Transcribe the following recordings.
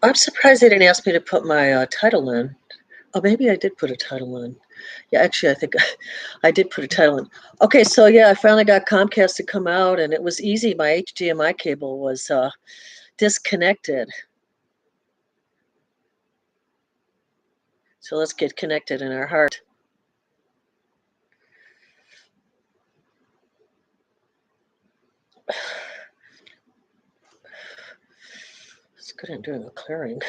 I'm surprised they didn't ask me to put my title in. Oh, maybe I did put a title in. Yeah, actually, I think I did put a title in. Okay, so yeah, I finally got Comcast to come out, and it was easy. My HDMI cable was disconnected. So let's get connected in our heart. It's good at doing a clearing.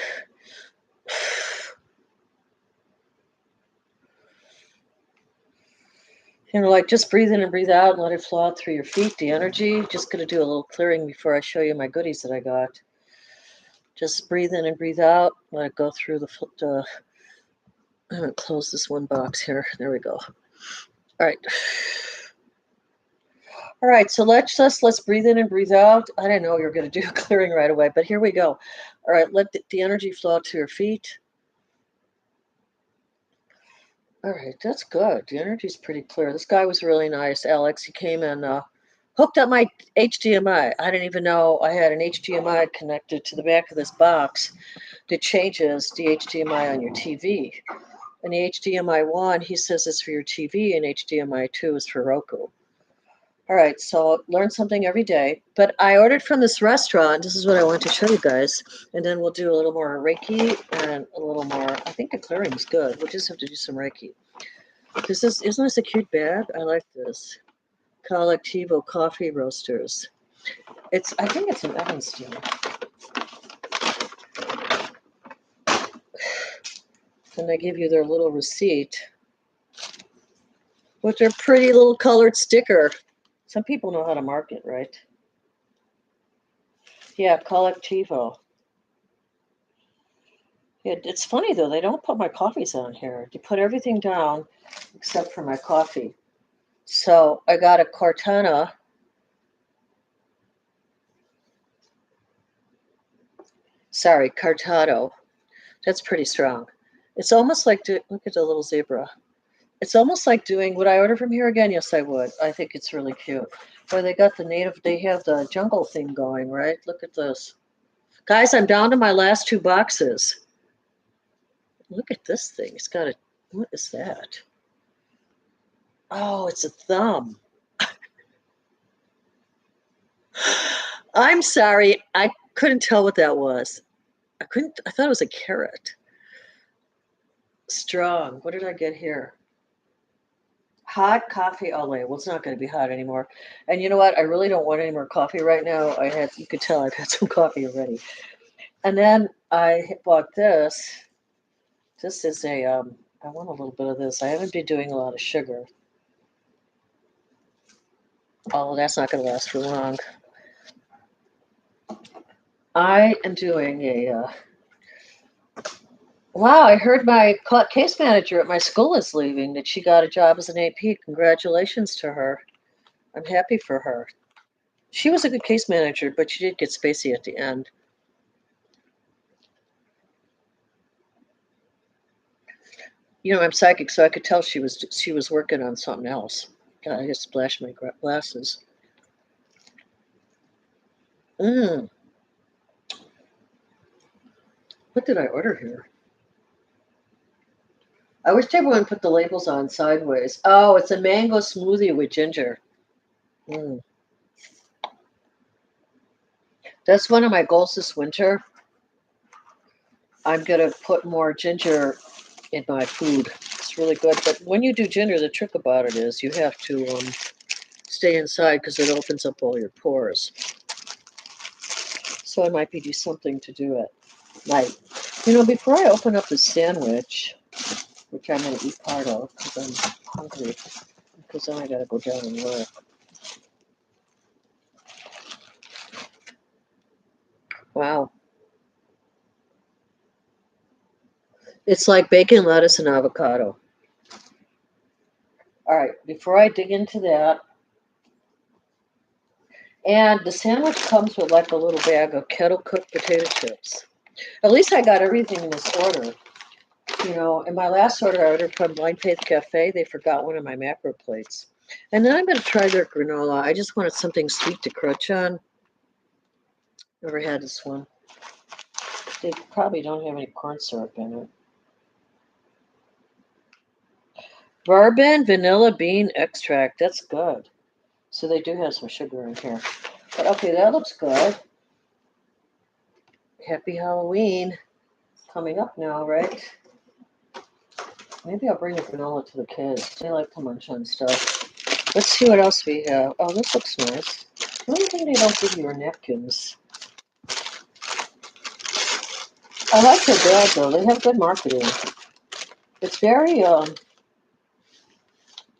Like just breathe in and breathe out and let it flow out through your feet, the energy. Just going to do a little clearing before I show you my goodies that I got. Just breathe in and breathe out. Let it go through the I'm going to close this one box here. There we go. All right. All right, so let's breathe in and breathe out. I didn't know you were going to do a clearing right away, but here we go. All right, let the energy flow out to your feet. All right, that's good. The energy's pretty clear. This guy was really nice, Alex. He came and hooked up my HDMI. I didn't even know I had an HDMI connected to the back of this box that changes the HDMI on your TV. And the HDMI 1, he says, is for your TV, and HDMI 2 is for Roku. All right, so learn something every day. But I ordered from this restaurant. This is what I want to show you guys. And then we'll do a little more Reiki and a little more. I think the clearing is good. We'll just have to do some Reiki. Isn't this a cute bag? I like this. Colectivo coffee roasters. I think it's an Evanston. And they give you their little receipt with their pretty little colored sticker. Some people know how to market, right? Yeah, Colectivo. Yeah, it's funny though, they don't put my coffees on here. They put everything down except for my coffee. So I got a Cortana. Sorry, Cartado. That's pretty strong. It's almost like, look at the little zebra. It's almost like doing, would I order from here again? Yes, I would. I think it's really cute. Where they got they have the jungle thing going, right? Look at this. Guys, I'm down to my last 2 boxes. Look at this thing. It's got what is that? Oh, it's a thumb. I'm sorry. I couldn't tell what that was. I thought it was a carrot. Strong. What did I get here? Hot coffee ole. Well, it's not going to be hot anymore. And you know what? I really don't want any more coffee right now. You could tell I've had some coffee already. And then I bought this. This is I want a little bit of this. I haven't been doing a lot of sugar. Oh, that's not going to last for long. I am doing wow, I heard my case manager at my school is leaving, that she got a job as an AP. Congratulations to her. I'm happy for her. She was a good case manager, but she did get spacey at the end. I'm psychic, so I could tell she was working on something else. God, I just splashed my glasses. What did I order here? I wish they wouldn't put the labels on sideways. Oh, it's a mango smoothie with ginger. That's one of my goals this winter. I'm going to put more ginger in my food. It's really good. But when you do ginger, the trick about it is you have to stay inside because it opens up all your pores. So I might do something to do at night. Before I open up this sandwich, which I'm going to eat part of because I'm hungry, because then I got to go down and work. Wow. It's like bacon, lettuce, and avocado. All right, before I dig into that, and the sandwich comes with like a little bag of kettle cooked potato chips. At least I got everything in this order. In my last order, I ordered from Blind Faith Cafe. They forgot one of my macro plates. And then I'm going to try their granola. I just wanted something sweet to crunch on. Never had this one. They probably don't have any corn syrup in it. Bourbon vanilla bean extract. That's good. So they do have some sugar in here. But okay, that looks good. Happy Halloween. Coming up now, right? Maybe I'll bring the vanilla to the kids. They like to munch on stuff. Let's see what else we have. Oh, this looks nice. The only thing they don't give you are napkins. I like their brand though. They have good marketing. It's very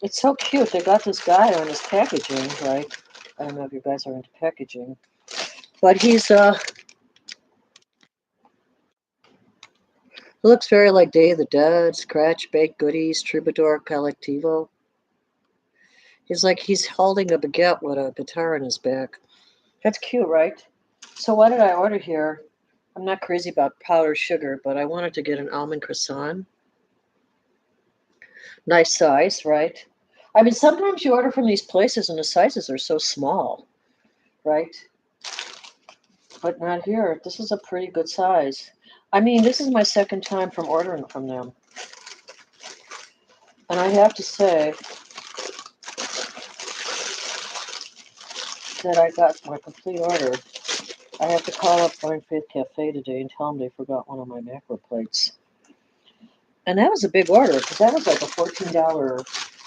it's so cute. They got this guy on his packaging, right? I don't know if you guys are into packaging. But he looks very like Day of the Dead, Scratch Baked Goodies, Troubadour, Colectivo. He's holding a baguette with a guitar in his back. That's cute, right? So what did I order here? I'm not crazy about powdered sugar, but I wanted to get an almond croissant. Nice size, right? I mean, sometimes you order from these places and the sizes are so small, right? But not here. This is a pretty good size. I mean, this is my second time from ordering from them. And I have to say that I got my complete order. I have to call up Blind Faith Cafe today and tell them they forgot one of my macro plates. And that was a big order because that was like a $14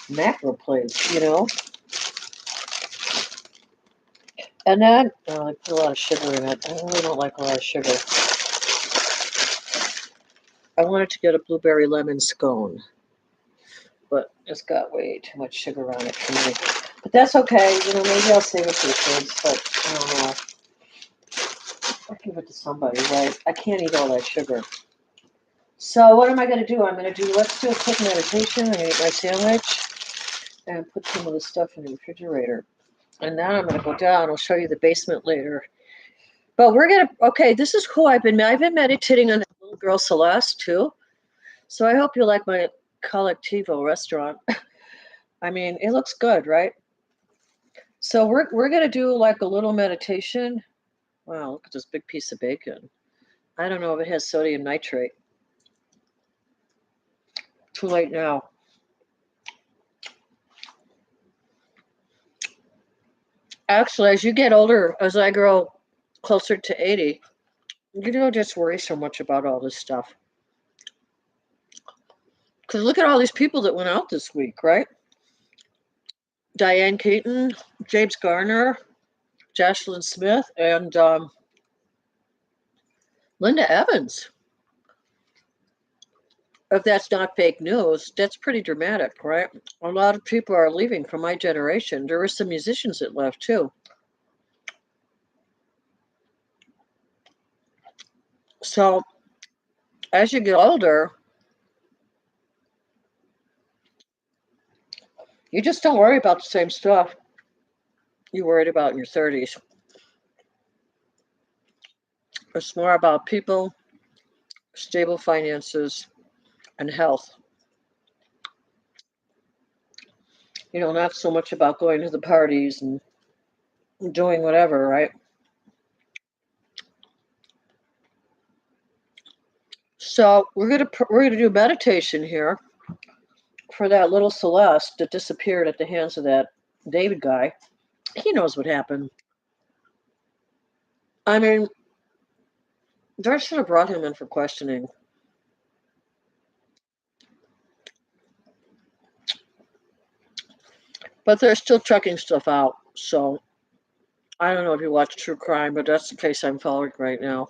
macro plate, you know? And then, oh, I put a lot of sugar in it. I really don't like a lot of sugar. I wanted to get a blueberry lemon scone, but it's got way too much sugar on it for me. But that's okay. You know, maybe I'll save it for the kids, but I don't know. I'll give it to somebody, right? I can't eat all that sugar. So what am I going to do? Let's do a quick meditation. I'm going to eat my sandwich and put some of the stuff in the refrigerator. And then I'm going to go down. I'll show you the basement later. But okay, this is who I've been meditating on, that little girl Celeste too. So I hope you like my Colectivo restaurant. I mean, it looks good, right? So we're going to do like a little meditation. Wow, look at this big piece of bacon. I don't know if it has sodium nitrate. Too late now. Actually, as you get older, as I grow closer to 80, you don't just worry so much about all this stuff. Because look at all these people that went out this week, right? Diane Keaton, James Garner, Jocelyn Smith, and Linda Evans. If that's not fake news, that's pretty dramatic, right? A lot of people are leaving from my generation. There were some musicians that left too. So as you get older, you just don't worry about the same stuff you worried about in your 30s. It's more about people, stable finances, and health. You know, not so much about going to the parties and doing whatever, right? So we're gonna do meditation here for that little Celeste that disappeared at the hands of that David guy. He knows what happened. I mean, they should have brought him in for questioning. But they're still checking stuff out. So I don't know if you watch True Crime, but that's the case I'm following right now.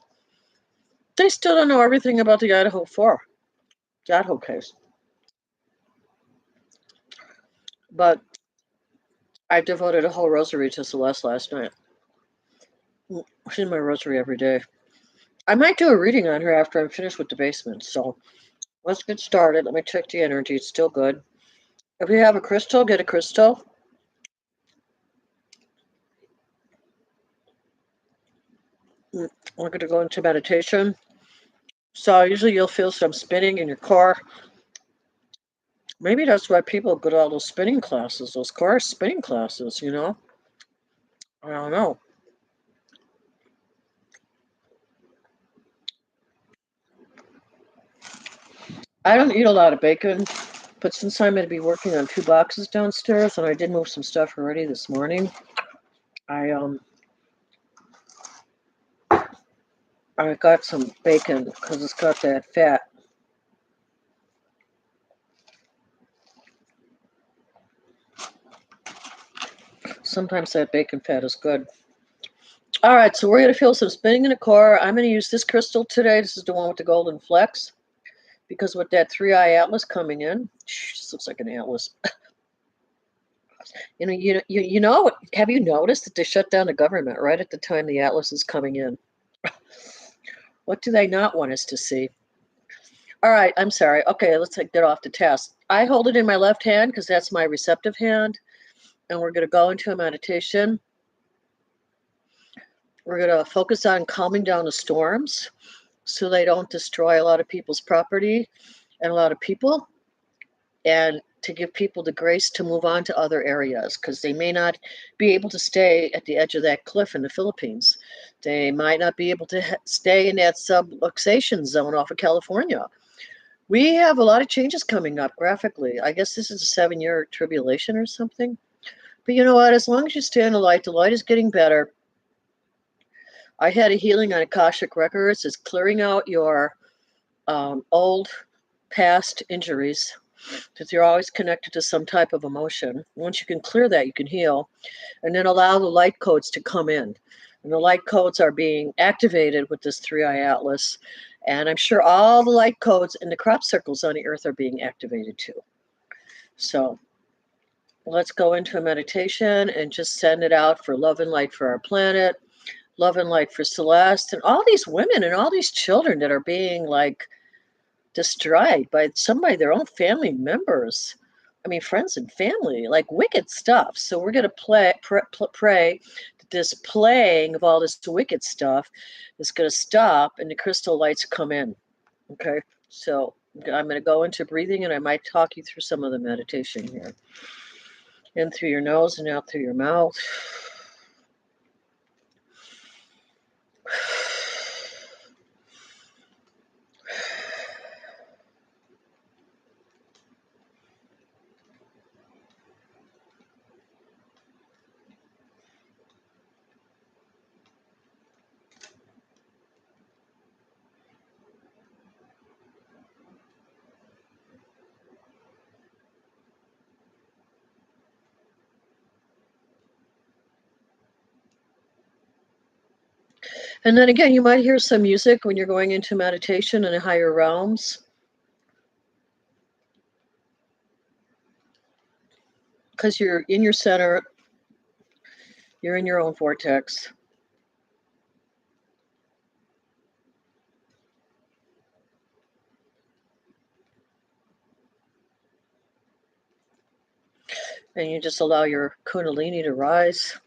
They still don't know everything about the Idaho 4, the Idaho case. But I devoted a whole rosary to Celeste last night. She's in my rosary every day. I might do a reading on her after I'm finished with the basement. So let's get started. Let me check the energy. It's still good. If you have a crystal, get a crystal. We're going to go into meditation. So usually you'll feel some spinning in your core. Maybe that's why people go to all those spinning classes, those core spinning classes, you know? I don't know. I don't eat a lot of bacon, but since I'm going to be working on 2 boxes downstairs, and I did move some stuff already this morning, I I got some bacon because it's got that fat. Sometimes that bacon fat is good. All right, so we're going to feel some spinning in the core. I'm going to use this crystal today. This is the one with the golden flecks because with that 3-eye atlas coming in, this looks like an atlas. Have you noticed that they shut down the government right at the time the atlas is coming in? What do they not want us to see? All right, I'm sorry. Okay, let's get off the test. I hold it in my left hand because that's my receptive hand, and we're going to go into a meditation. We're going to focus on calming down the storms so they don't destroy a lot of people's property and a lot of people, and to give people the grace to move on to other areas because they may not be able to stay at the edge of that cliff in the Philippines. They might not be able to stay in that subluxation zone off of California. We have a lot of changes coming up graphically. I guess this is a 7-year tribulation or something. But you know what? As long as you stay in the light is getting better. I had a healing on Akashic Records. It's clearing out your old past injuries because you're always connected to some type of emotion. Once you can clear that, you can heal. And then allow the light codes to come in. And the light codes are being activated with this 3-eye atlas. And I'm sure all the light codes in the crop circles on the earth are being activated too. So let's go into a meditation and just send it out for love and light for our planet, love and light for Celeste, and all these women and all these children that are being destroyed by their own family members. I mean, friends and family, like wicked stuff. So we're going to pray that this playing of all this wicked stuff is going to stop and the crystal lights come in. Okay. So I'm going to go into breathing and I might talk you through some of the meditation here. In through your nose and out through your mouth. And then again, you might hear some music when you're going into meditation in the higher realms. Because you're in your center, you're in your own vortex. And you just allow your kundalini to rise.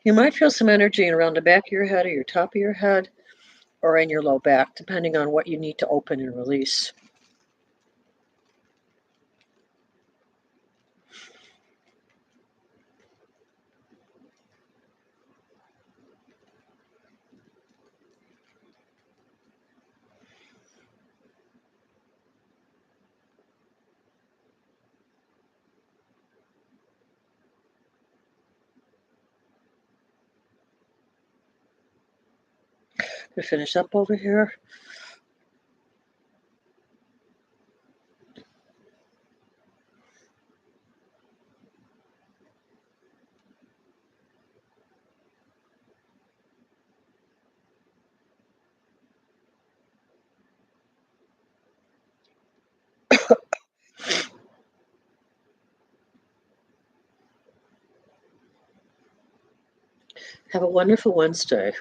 You might feel some energy around the back of your head or your top of your head or in your low back, depending on what you need to open and release. To finish up over here. Have a wonderful Wednesday.